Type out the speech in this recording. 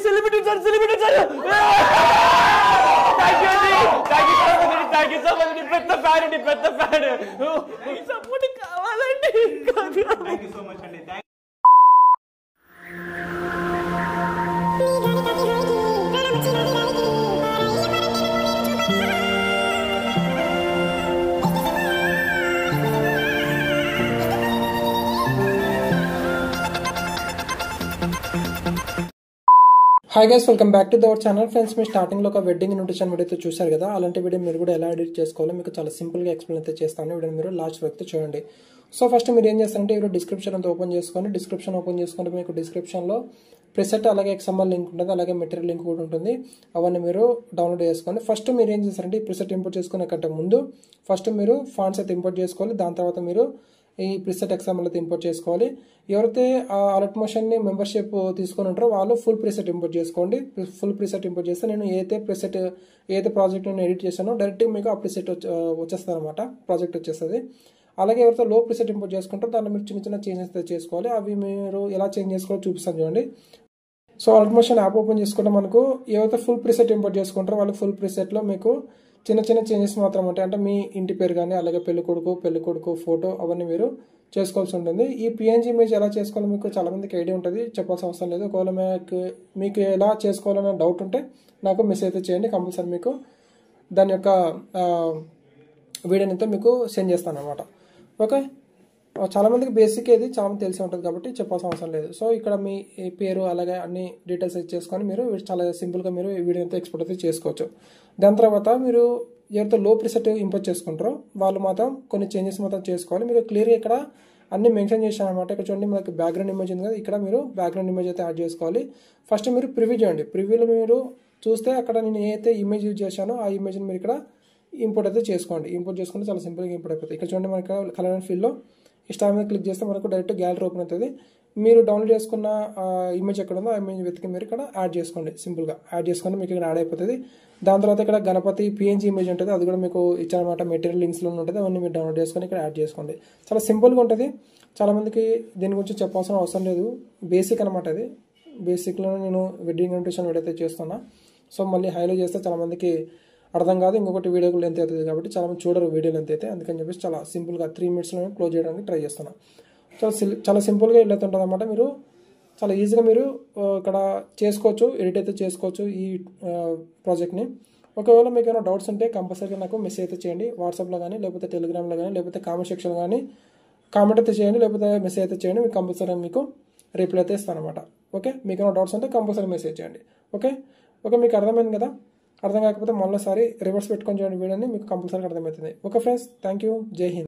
Celebrity sir thank you so much పెద్ద fan support కావాలండి hi guys, welcome back to our channel. Friends, మీ స్టార్టింగ్లో ఒక wedding invitation video అయితే చూశారు కదా. అలాంటి వీడియో మీరు కూడా ఎలా ఎడిట్ చేసుకోవాలో మీకు చాలా సింపుల్గా ఎక్స్ప్లెయిన్ అయితే చేస్తాను. వీడియో మీరు లాస్ట్ వరకు చూడండి. సో ఫస్ట్ మీరు ఏం చేస్తారంటే వీడియో డిస్క్రిప్షన్ అంతా ఓపెన్ చేసుకుంటే మీకు డిస్క్రిప్షన్లో ప్రిసెట్ అలాగే XML లింక్ ఉంటుంది, అలాగే మెటీరియల్ లింక్ కూడా ఉంటుంది. అవన్నీ మీరు డౌన్లోడ్ చేసుకోండి. ఫస్ట్ మీరు ఏం చేస్తారంటే ఈ ప్రిసెట్ ఇంపోర్ట్ చేసుకునే కంటే ముందు ఫస్ట్ మీరు ఫాంట్స్ అయితే ఇంపోర్ట్ చేసుకోవాలి. దాని తర్వాత మీరు ఈ ప్రిసెట్ XML అయితే ఇంపోర్ట్ చేసుకోవాలి. ఎవరైతే ఆ అలర్ట్ మోషన్ని మెంబర్షిప్ తీసుకొని ఉంటారో వాళ్ళు ఫుల్ ప్రిసెట్ ఇంపోర్ట్ చేసుకోండి. ఫుల్ ప్రిసెట్ ఇంపోర్ట్ చేస్తే నేను ఏదైతే ప్రాజెక్ట్ నేను ఎడిట్ చేశానో డైరెక్ట్గా మీకు ఆ ప్రిసెట్ వచ్చేస్తుంది అనమాట, ప్రాజెక్ట్ వచ్చేస్తుంది. అలాగే ఎవరైతే లో ప్రిసెట్ ఇంపోర్ట్ చేసుకుంటారో దాన్ని మీరు చిన్న చిన్న చేంజెస్ చేసుకోవాలి. అవి మీరు ఎలా చేంజ్ చేసుకోవాలో చూపిస్తాను చూడండి. So alert motion app open చేసుకుంటే మనకు ఎవరైతే ఫుల్ ప్రిసెట్ ఇంపోర్ట్ చేసుకుంటారో వాళ్ళు ఫుల్ ప్రిసెట్లో మీకు చిన్న చిన్న చేంజెస్ మాత్రం ఉంటాయి. అంటే మీ ఇంటి పేరు కానీ అలాగే పెళ్ళికొడుకు ఫోటో అవన్నీ మీరు చేసుకోవాల్సి ఉంటుంది. ఈ PNG ఇమేజ్ ఎలా చేసుకోవాలో మీకు చాలా మందికి ఐడియా ఉంటుంది, చెప్పాల్సిన అవసరం లేదు. ఒకవేళ మీకు ఎలా చేసుకోవాలనే డౌట్ ఉంటే నాకు మెసేజ్ అయితే చేయండి. కంపల్సరీ మీకు దాని యొక్క వీడియోని అయితే మీకు సెండ్ చేస్తాను అనమాట. ఓకే, చాలామందికి బేసిక్ ఏది చాలా తెలిసి ఉంటుంది కాబట్టి చెప్పాల్సిన అవసరం లేదు. సో ఇక్కడ మీ పేరు అలాగే అన్ని డీటెయిల్స్ చేసుకొని మీరు చాలా సింపుల్గా మీరు ఈ వీడియో అయితే ఎక్స్పోర్ట్ అయితే చేసుకోవచ్చు. దాని తర్వాత మీరు ఎవరితో లో ప్రిసెట్ ఇంపోర్ట్ చేసుకుంటారో వాళ్ళు మాత్రం కొన్ని చేంజెస్ మాత్రం చేసుకోవాలి. మీరు క్లియర్గా ఇక్కడ అన్ని మెన్షన్ చేశాను అనమాట. ఇక్కడ చూడండి మనకి బ్యాక్గ్రౌండ్ ఇమేజ్ ఉంది కదా, ఇక్కడ మీరు బ్యాక్గ్రౌండ్ ఇమేజ్ అయితే యాడ్ చేసుకోవాలి. ఫస్ట్ మీరు ప్రివ్యూ చేయండి. ప్రివ్యూలో మీరు చూస్తే అక్కడ నేను ఏదైతే ఇమేజ్ యూజ్ చేశానో ఆ ఇమేజ్ని మీరు ఇక్కడ ఇంపోర్ట్ అయితే చేసుకోండి. ఇంపోర్ట్ చేసుకుంటే చాలా సింపుల్గా ఇంపోర్ట్ అయిపోతుంది. ఇక్కడ చూడండి మనకి కలర్ అండ్ ఫీల్డ్లో ఈ స్టార్ మీద క్లిక్ చేస్తే మనకు డైరెక్ట్ గ్యాలరీ ఓపెన్ అవుతుంది. మీరు డౌన్లోడ్ చేసుకున్న ఇమేజ్ ఎక్కడ ఉందో ఆ ఇమేజ్ వెతికి మీరు ఇక్కడ యాడ్ చేసుకోండి. సింపుల్గా యాడ్ చేసుకొని మీకు ఇక్కడ యాడ్ అయిపోతుంది. దాని తర్వాత ఇక్కడ గణపతి PNG ఇమేజ్ ఉంటుంది, అది కూడా మీకు ఇచ్చారన్నమాట, మెటీరియల్ లింక్స్లో ఉంటుంది. అవన్నీ మీరు డౌన్లోడ్ చేసుకొని ఇక్కడ యాడ్ చేసుకోండి. చాలా సింపుల్గా ఉంటుంది. చాలామందికి దీని గురించి చెప్పాల్సిన అవసరం లేదు, బేసిక్ అనమాట. అది బేసిక్లో నేను వెడ్డింగ్ ఇన్విటేషన్ వీడియో అయితే చేస్తున్నా. సో మళ్ళీ హైలో చేస్తే చాలామందికి అర్థం కాదు, ఇంకొకటి వీడియో లెంత్ అవుతుంది కాబట్టి చాలామంది చూడరు వీడియో లెంత్ అయితే. అందుకని చెప్పేసి చాలా సింపుల్గా 3 minutesలో క్లోజ్ చేయడానికి ట్రై చేస్తున్నాను. చాలా సింపుల్గా ఇలా ఉంటుంది అనమాట. మీరు చాలా ఈజీగా మీరు ఇక్కడ చేసుకోవచ్చు, ఎడిట్ అయితే చేసుకోవచ్చు ఈ ప్రాజెక్ట్ని. ఒకవేళ మీకు ఏమైనా డౌట్స్ ఉంటే కంపల్సరీగా నాకు మెసేజ్ అయితే చేయండి, వాట్సాప్లో కానీ లేకపోతే టెలిగ్రామ్లో కానీ లేకపోతే కామెంట్ సెక్షన్లో కానీ కామెంట్ అయితే చేయండి, లేకపోతే మెసేజ్ అయితే చేయండి. మీకు కంపల్సరీగా మీకు రిప్లై అయితే ఇస్తాను అనమాట. ఓకే, మీకు ఏమైనా డౌట్స్ ఉంటే కంపల్సరీ మెసేజ్ చేయండి. ఓకే, మీకు అర్థమైంది కదా. అర్థం కాకపోతే మళ్ళీసారి రివర్స్ పెట్టుకొని చూడండి వీడియోని, మీకు కంపల్సరీగా అర్థమవుతుంది. ఓకే ఫ్రెండ్స్, థ్యాంక్ యూ, జై హింద్.